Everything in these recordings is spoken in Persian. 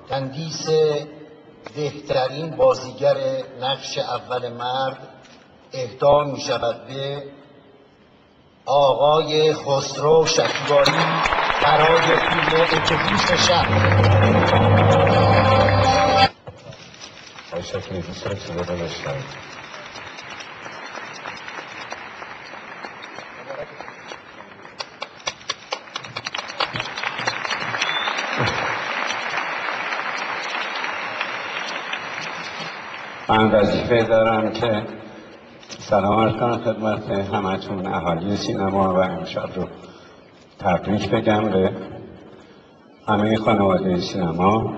تندیس بهترین بازیگر نقش اول مرد اهدا می شود به آقای خسرو شکیبایی برای فیلم اتوبوس شب. آقای شکیبایی دوست دارم صدا رو بشنوید. من وظیفه دارم که سلام عرض کنم خدمت همتون اهالی سینما و امشب رو تبریک بگم به همه خانواده سینما.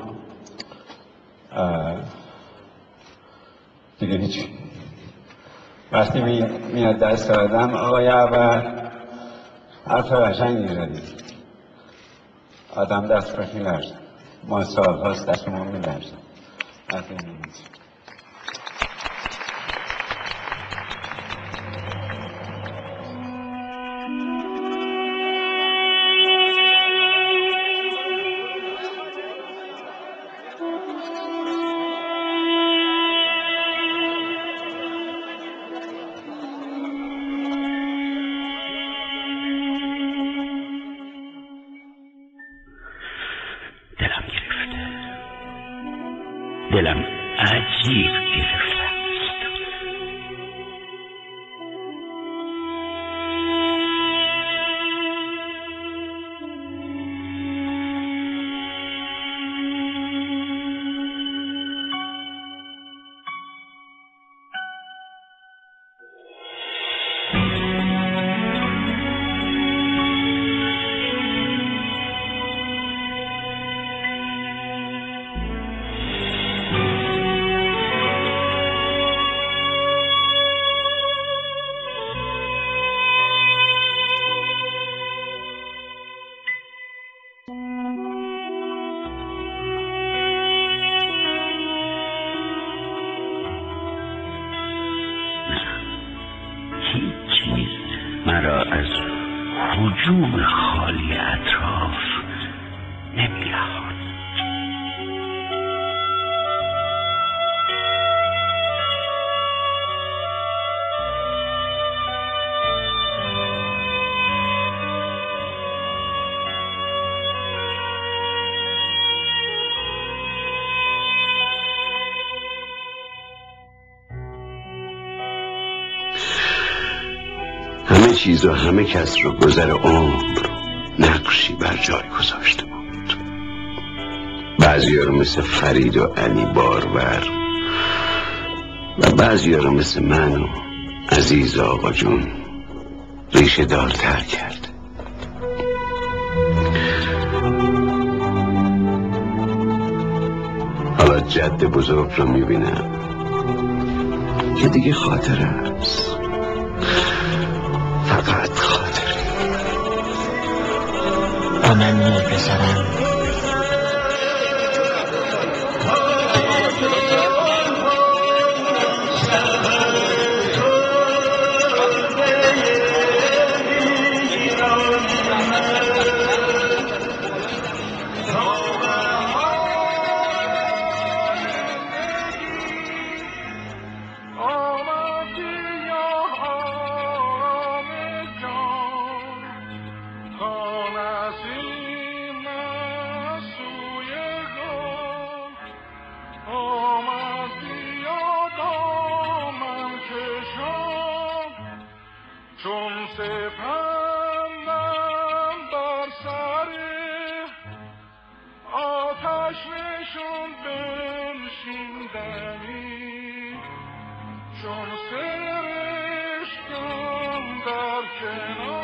دیگه هیچ وقتی میاد دست آدم آقای اول حرف قشنگی زدید، آدم دست رو میلرزه، ما سالهاست دستمون میلرزه. دلم عجیب گرفته است. مرا از هجوم خالی اطراف نمی‌رهاند. همه چیز و همه کس رو گذر عمر نقشی بر جای گذاشته بود. بعضی ها رو مثل فرید و علی بارور و بعضی ها رو مثل من و عزیز آقا جون ریشه دارتر کرد. حالا جد بزرگ رو میبینم که دیگه خاطره است، فقط خاطره. با من میای پسرم؟ چون سپندم بر سر آتش نشون بنشیندنی، چون سرشکم در کنار